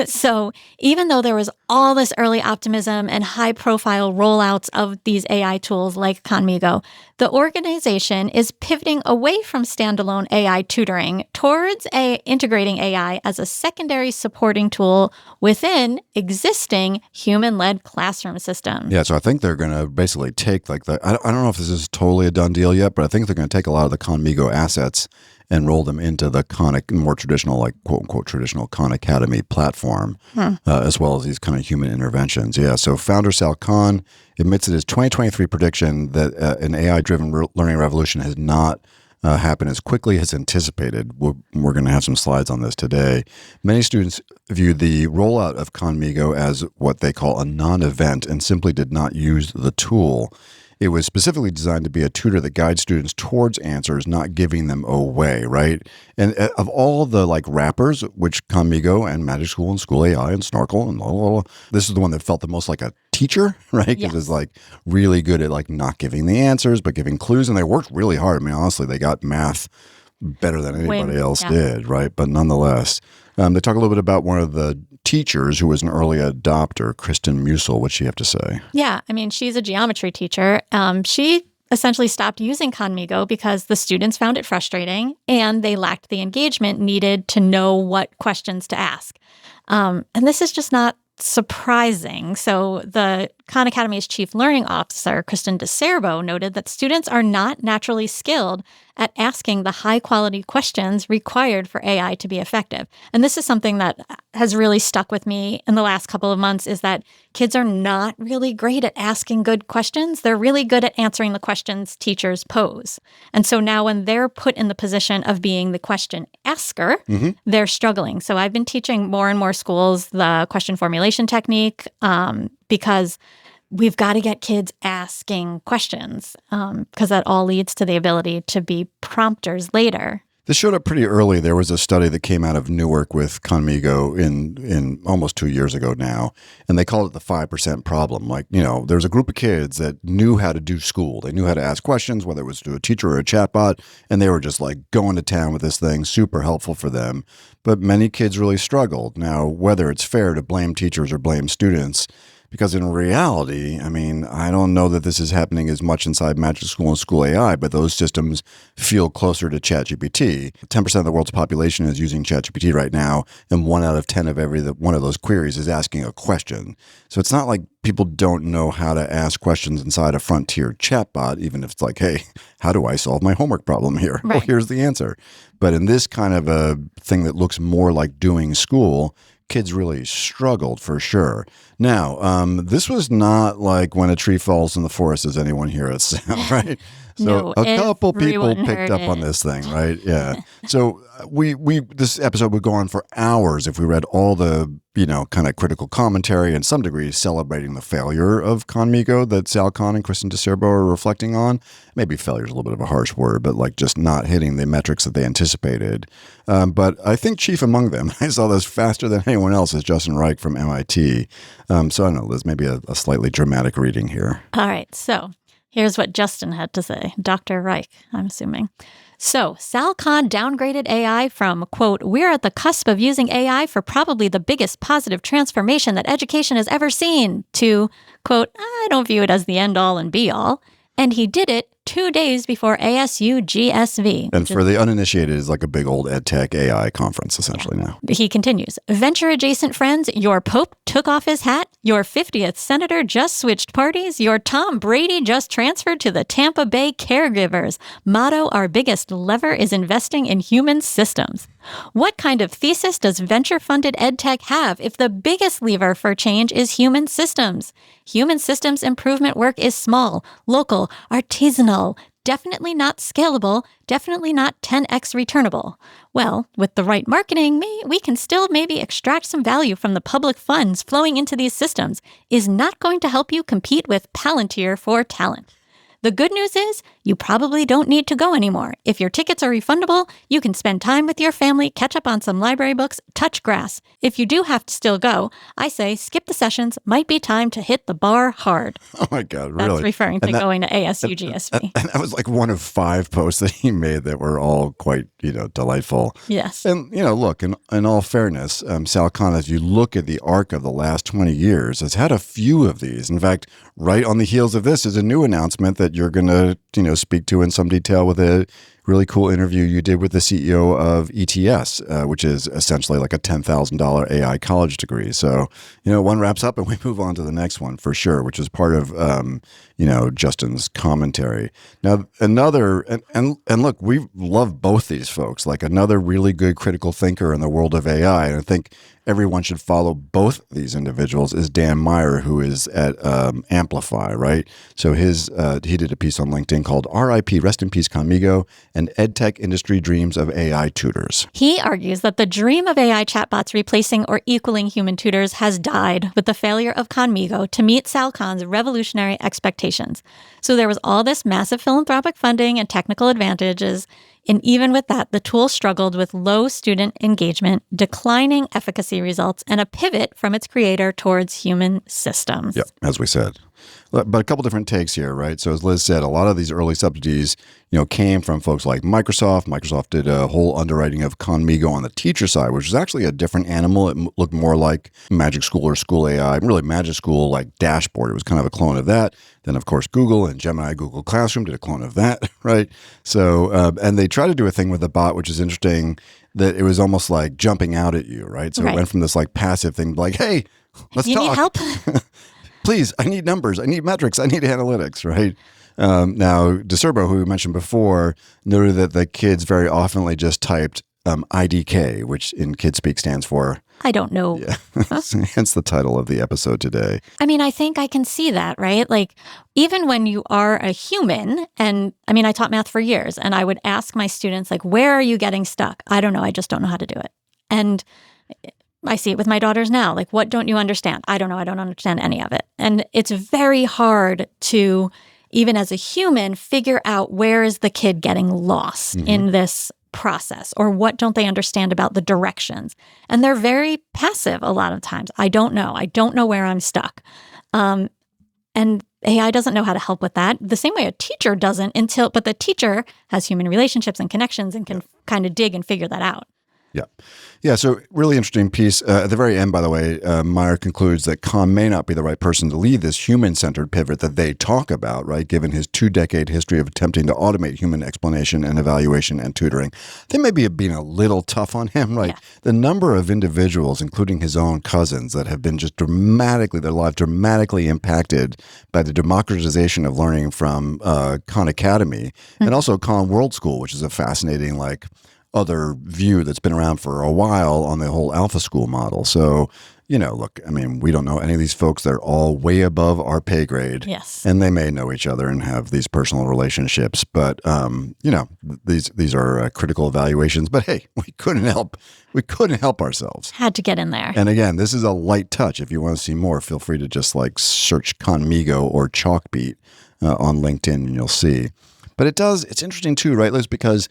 So even though there was all this early optimism and high-profile rollouts of these AI tools like Khanmigo, the organization is pivoting away from standalone AI tutoring towards integrating AI as a secondary supporting tool within existing human-led classroom systems. Yeah, so I think they're going to basically take I don't know if this is totally a done deal yet, but I think they're going to take a lot of the Khanmigo assets and roll them into the more traditional, like quote-unquote traditional Khan Academy platform, as well as these kind of human interventions. Yeah, so founder Sal Khan admits in his 2023 prediction that an AI-driven learning revolution has not happened as quickly as anticipated. We're going to have some slides on this today. Many students view the rollout of Khanmigo as what they call a non-event and simply did not use the tool. It was specifically designed to be a tutor that guides students towards answers, not giving them away, right? And of all the wrappers, which Khanmigo and Magic School and School AI and Snorkel and blah, blah, blah, this is the one that felt the most like a teacher, right? Because it's really good at not giving the answers, but giving clues. And they worked really hard. I mean, honestly, they got math better than anybody else did, right? But nonetheless, they talk a little bit about one of the teachers who was an early adopter, Kristen Musil. What's she have to say? Yeah, I mean, she's a geometry teacher. She essentially stopped using Khanmigo because the students found it frustrating and they lacked the engagement needed to know what questions to ask. And this is just not surprising. So the Khan Academy's chief learning officer, Kristen DeCerbo, noted that students are not naturally skilled at asking the high-quality questions required for AI to be effective. And this is something that has really stuck with me in the last couple of months, is that kids are not really great at asking good questions. They're really good at answering the questions teachers pose. And so now when they're put in the position of being the question asker, they're struggling. So I've been teaching more and more schools the question formulation technique because we've got to get kids asking questions because that all leads to the ability to be prompters later. This showed up pretty early. There was a study that came out of Newark with Khanmigo in almost 2 years ago now, and they called it the 5% problem. There's a group of kids that knew how to do school. They knew how to ask questions, whether it was to a teacher or a chatbot, and they were just going to town with this thing, super helpful for them. But many kids really struggled. Now, whether it's fair to blame teachers or blame students, Because in reality, I mean, I don't know that this is happening as much inside Magic School and School AI, but those systems feel closer to ChatGPT. 10% of the world's population is using ChatGPT right now, and 1 out of 10 of every one of those queries is asking a question. So it's not like people don't know how to ask questions inside a frontier chatbot, even if it's like, hey, how do I solve my homework problem here? Right. Well, here's the answer. But in this kind of a thing that looks more like doing school, kids really struggled for sure. Now, this was not like when a tree falls in the forest. Does anyone hear it sound, right? So No, a couple people everyone picked heard up on it. this thing, right? Yeah. So we this episode would go on for hours if we read all the, kind of critical commentary and some degree celebrating the failure of Conmigo that Sal Khan and Kristen DeCerbo are reflecting on. Maybe failure is a little bit of a harsh word, but like just not hitting the metrics that they anticipated. But I think chief among them, I saw this faster than anyone else, is Justin Reich from MIT. So I don't know, Liz, maybe a slightly dramatic reading here. All right, so here's what Justin had to say. Dr. Reich, I'm assuming. So, Sal Khan downgraded AI from, quote, "We're at the cusp of using AI for probably the biggest positive transformation that education has ever seen," to, quote, "I don't view it as the end-all and be-all." And he did it 2 days before ASU GSV. And for the uninitiated, it's like a big old ed tech AI conference, essentially now. He continues, "Venture-adjacent friends, your Pope took off his hat, your 50th senator just switched parties, your Tom Brady just transferred to the Tampa Bay Caregivers. Motto, our biggest lever is investing in human systems. What kind of thesis does venture-funded edtech have if the biggest lever for change is human systems? Human systems improvement work is small, local, artisanal, definitely not scalable, definitely not 10x returnable. Well, with the right marketing, we can still maybe extract some value from the public funds flowing into these systems. Is not going to help you compete with Palantir for talent. The good news is you probably don't need to go anymore. If your tickets are refundable, you can spend time with your family, catch up on some library books, touch grass. If you do have to still go, I say skip the sessions. Might be time to hit the bar hard." Oh my God, really? That's referring to going to ASU GSV. And that was like one of 5 posts that he made that were all quite, delightful. Yes. And, look, in all fairness, Sal Khan, as you look at the arc of the last 20 years, has had a few of these. In fact, right on the heels of this is a new announcement that you're going to, speak to in some detail with a really cool interview you did with the CEO of ETS, which is essentially like a $10,000 AI college degree. So, one wraps up and we move on to the next one for sure, which is part of, Justin's commentary. Now, another, and look, we love both these folks, like another really good critical thinker in the world of AI. And I think everyone should follow both these individuals is Dan Meyer, who is at Amplify, right? So he did a piece on LinkedIn called RIP, Rest in Peace Conmigo, and EdTech Industry Dreams of AI Tutors. He argues that the dream of AI chatbots replacing or equaling human tutors has died with the failure of Conmigo to meet Sal Khan's revolutionary expectations. So there was all this massive philanthropic funding and technical advantages, and even with that, the tool struggled with low student engagement, declining efficacy results, and a pivot from its creator towards human systems. Yep, as we said. But a couple different takes here, right? So as Liz said, a lot of these early subsidies, came from folks like Microsoft. Microsoft did a whole underwriting of Conmigo on the teacher side, which was actually a different animal. It looked more like Magic School or School AI, really Magic School like Dashboard. It was kind of a clone of that. Then, of course, Google and Gemini, Google Classroom did a clone of that, right? So, and they tried to do a thing with the bot, which is interesting, that it was almost like jumping out at you, right? So It went from this like passive thing, like, hey, let's You talk. need help? Please, I need numbers. I need metrics. I need analytics, right? Now, DeCerbo, who we mentioned before, noted that the kids very oftenly just typed IDK, which in kid speak stands for... I don't know. Yeah, hence the title of the episode today. I mean, I think I can see that, right? Like, even when you are a human, and I mean, I taught math for years, and I would ask my students, like, where are you getting stuck? I don't know. I just don't know how to do it. And I see it with my daughters now. Like, what don't you understand? I don't know. I don't understand any of it. And it's very hard to, even as a human, figure out where is the kid getting lost in this process, or what don't they understand about the directions. And they're very passive a lot of times. I don't know. I don't know where I'm stuck. And AI doesn't know how to help with that. The same way a teacher doesn't but the teacher has human relationships and connections and can kind of dig and figure that out. Yeah. Yeah. So really interesting piece. At the very end, by the way, Meyer concludes that Kahn may not be the right person to lead this human-centered pivot that they talk about, right? Given his 2-decade history of attempting to automate human explanation and evaluation and tutoring. They may be being a little tough on him, right? Yeah. The number of individuals, including his own cousins, that have been just their lives dramatically impacted by the democratization of learning from Khan Academy and also Khan World School, which is a fascinating, other view that's been around for a while on the whole alpha school model. So, look, I mean, we don't know any of these folks. They're all way above our pay grade. Yes. And they may know each other and have these personal relationships. But, these are critical evaluations. But hey, we couldn't help ourselves. Had to get in there. And again, this is a light touch. If you want to see more, feel free to just search Conmigo or Chalkbeat on LinkedIn and you'll see. But it's interesting too, right, Liz, because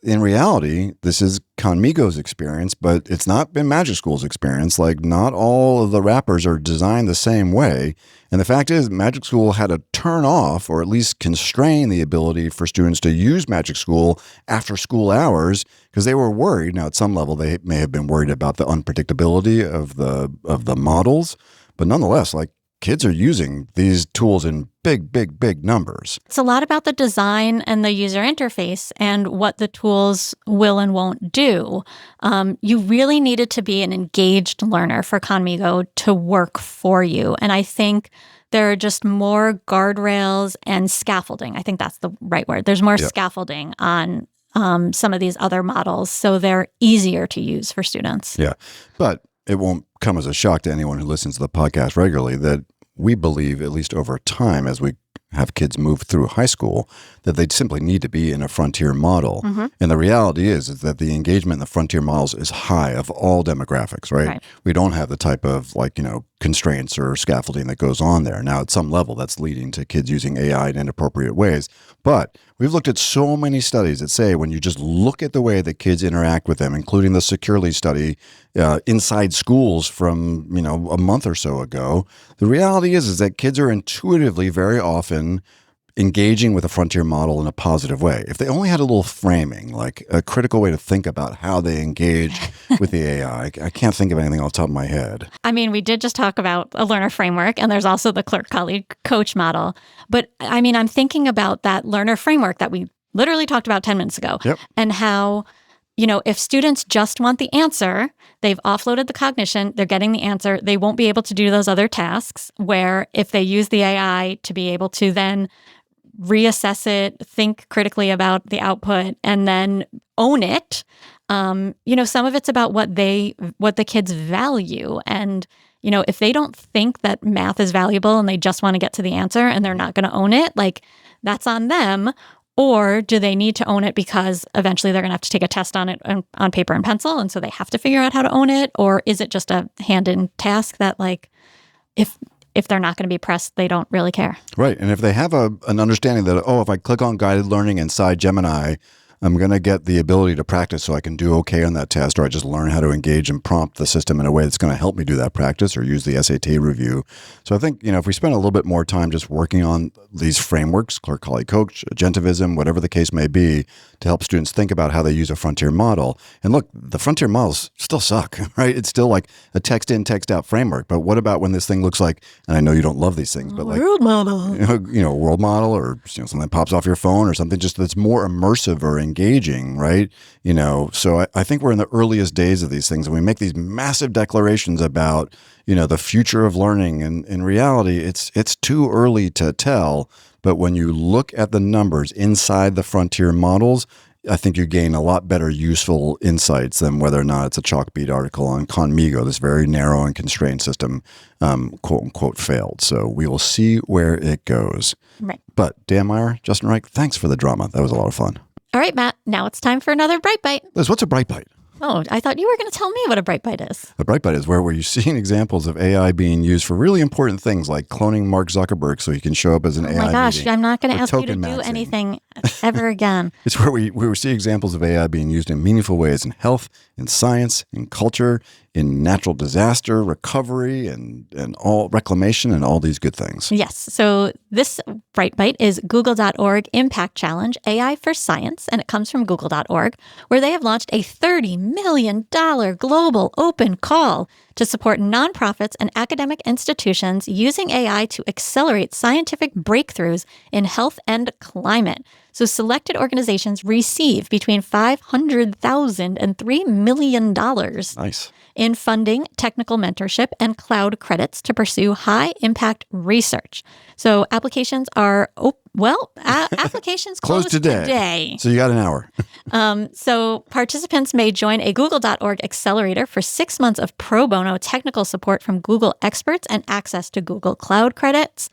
in reality, this is Conmigo's experience, but it's not been Magic School's experience. Not all of the wrappers are designed the same way. And the fact is, Magic School had to turn off or at least constrain the ability for students to use Magic School after school hours because they were worried. Now, at some level, they may have been worried about the unpredictability of the models, but nonetheless, kids are using these tools in big numbers. It's a lot about the design and the user interface and what the tools will and won't do. You really needed to be an engaged learner for Conmigo to work for you. And I think there are just more guardrails and scaffolding. I think that's the right word. There's more scaffolding on some of these other models, so they're easier to use for students. Yeah, but it won't come as a shock to anyone who listens to the podcast regularly that we believe, at least over time, as we have kids move through high school, that they simply need to be in a frontier model. Mm-hmm. And the reality is that the engagement in the frontier models is high of all demographics, right? We don't have the type of constraints or scaffolding that goes on there. Now, at some level, that's leading to kids using AI in inappropriate ways. But we've looked at so many studies that say when you just look at the way that kids interact with them, including the Securely study inside schools from, a month or so ago, the reality is that kids are intuitively very often engaging with a frontier model in a positive way. If they only had a little framing, a critical way to think about how they engage with the AI, I can't think of anything off the top of my head. I mean, we did just talk about a learner framework, and there's also the clerk, colleague, coach model. But I mean, I'm thinking about that learner framework that we literally talked about 10 minutes ago, and how, if students just want the answer, they've offloaded the cognition, they're getting the answer, they won't be able to do those other tasks, where if they use the AI to be able to then reassess it, think critically about the output, and then own it. Some of it's about what the kids value. And, if they don't think that math is valuable and they just want to get to the answer and they're not going to own it, that's on them. Or do they need to own it because eventually they're going to have to take a test on it on paper and pencil, and so they have to figure out how to own it? Or is it just a hand-in task that, if they're not going to be pressed, they don't really care? Right. And if they have an understanding that, if I click on guided learning inside Gemini, I'm going to get the ability to practice so I can do okay on that test, or I just learn how to engage and prompt the system in a way that's going to help me do that practice, or use the SAT review. So I think, if we spend a little bit more time just working on these frameworks, clerk, colleague, coach, agentivism, whatever the case may be, to help students think about how they use a frontier model. And look, the frontier models still suck, right? It's still like a text in, text out framework. But what about when this thing looks like, and I know you don't love these things, but world model, world model, or something that pops off your phone, or something just that's more immersive or engaging, right? So I think we're in the earliest days of these things, and we make these massive declarations about, the future of learning. And in reality, it's too early to tell. But when you look at the numbers inside the frontier models, I think you gain a lot better useful insights than whether or not it's a Chalkbeat article on Conmigo, this very narrow and constrained system, quote unquote, failed. So we will see where it goes. Right. But Dan Meyer, Justin Reich, thanks for the drama. That was a lot of fun. All right, Matt, now it's time for another Bright Bite. Liz, what's a Bright Bite? Oh, I thought you were going to tell me what a Bright Bite is. A Bright Bite is where you're seeing examples of AI being used for really important things, like cloning Mark Zuckerberg so he can show up as an AI. Oh my gosh, meeting, I'm not going to ask you to token do maxing. anything ever again. It's where we see examples of AI being used in meaningful ways in health, in science, in culture, in natural disaster recovery, and all reclamation and all these good things. Yes. So this Bright Bite is Google.org Impact Challenge AI for Science, and it comes from Google.org, where they have launched a $30 million global open call to support nonprofits and academic institutions using AI to accelerate scientific breakthroughs in health and climate. So selected organizations receive between $500,000 and $3 million. Nice. In funding, technical mentorship, and cloud credits to pursue high-impact research. So applications are, applications close today. So you got an hour. So participants may join a Google.org accelerator for 6 months of pro bono technical support from Google experts and access to Google Cloud credits.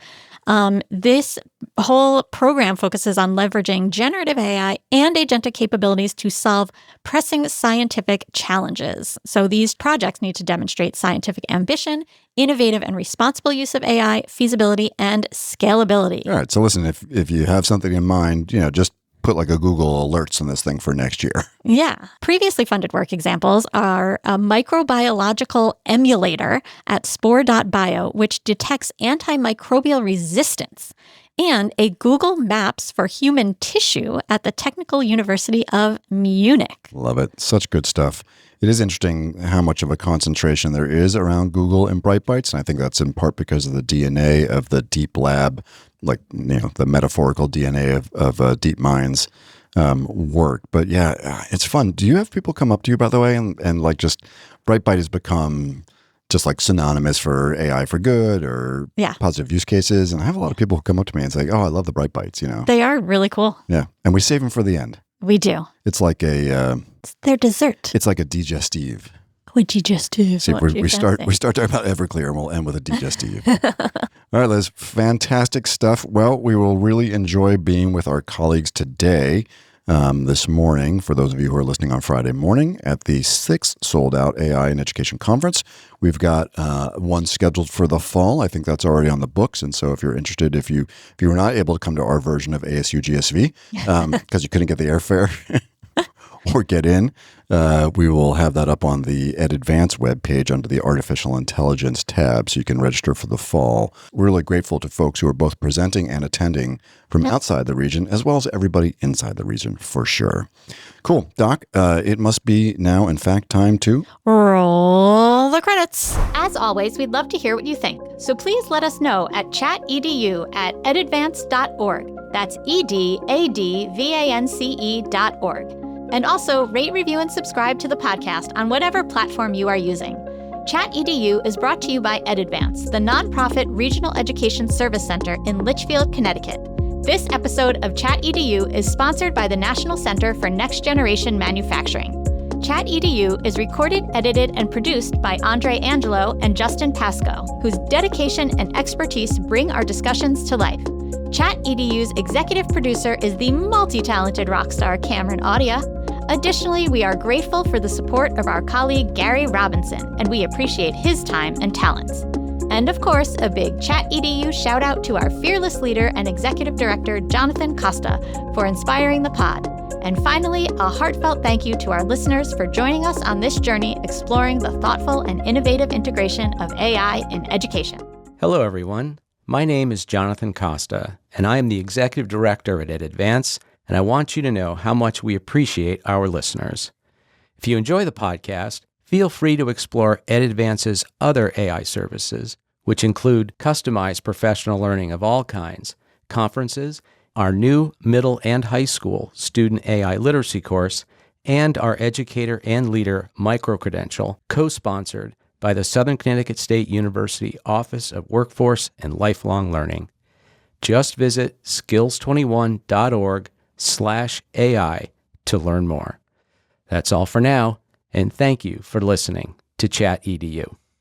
This whole program focuses on leveraging generative AI and agentic capabilities to solve pressing scientific challenges. So these projects need to demonstrate scientific ambition, innovative and responsible use of AI, feasibility, and scalability. All right. So listen, if you have something in mind, just put like a Google alerts on this thing for next year. Yeah. Previously funded work examples are a microbiological emulator at spore.bio, which detects antimicrobial resistance, and a Google Maps for human tissue at the Technical University of Munich. Love it. Such good stuff. It is interesting how much of a concentration there is around Google and Bright Bites, and I think that's in part because of the DNA of the deep lab, like the metaphorical DNA of DeepMind's work. But yeah, it's fun. Do you have people come up to you, by the way, and like just Bright Bite has become just like synonymous for AI for good or positive use cases? And I have a lot of people who come up to me and say, "Oh, I love the Bright Bites." They are really cool. Yeah, and we save them for the end. We do. It's like it's their dessert. It's like a digestive. A digestive. See, we start talking about Everclear and we'll end with a digestive. All right, Liz, fantastic stuff. Well, we will really enjoy being with our colleagues today, this morning, for those of you who are listening on Friday morning, at the 6th sold-out AI in Education Conference. We've got one scheduled for the fall. I think that's already on the books. And so if you're interested, if you were not able to come to our version of ASU GSV because you couldn't get the airfare or get in, we will have that up on the EdAdvance webpage under the Artificial Intelligence tab, so you can register for the fall. We're really grateful to folks who are both presenting and attending from outside the region, as well as everybody inside the region, for sure. Cool. Doc, it must be now, in fact, time to roll the credits. As always, we'd love to hear what you think. So please let us know at ChatEDU@edadvance.org. That's EDADVANCE.org. And also, rate, review, and subscribe to the podcast on whatever platform you are using. ChatEDU is brought to you by EdAdvance, the nonprofit regional education service center in Litchfield, Connecticut. This episode of ChatEDU is sponsored by the National Center for Next Generation Manufacturing. ChatEDU is recorded, edited, and produced by Andre Angelo and Justin Pasco, whose dedication and expertise bring our discussions to life. ChatEDU's executive producer is the multi-talented rock star Cameron Audia. Additionally, we are grateful for the support of our colleague Gary Robinson, and we appreciate his time and talents. And of course, a big ChatEDU shout out to our fearless leader and executive director, Jonathan Costa, for inspiring the pod. And finally, a heartfelt thank you to our listeners for joining us on this journey exploring the thoughtful and innovative integration of AI in education. Hello, everyone. My name is Jonathan Costa, and I am the Executive Director at EdAdvance, and I want you to know how much we appreciate our listeners. If you enjoy the podcast, feel free to explore EdAdvance's other AI services, which include customized professional learning of all kinds, conferences, our new middle and high school student AI literacy course, and our Educator and Leader micro-credential, co-sponsored by the Southern Connecticut State University Office of Workforce and Lifelong Learning. Just visit skills21.org/AI to learn more. That's all for now, and thank you for listening to ChatEDU.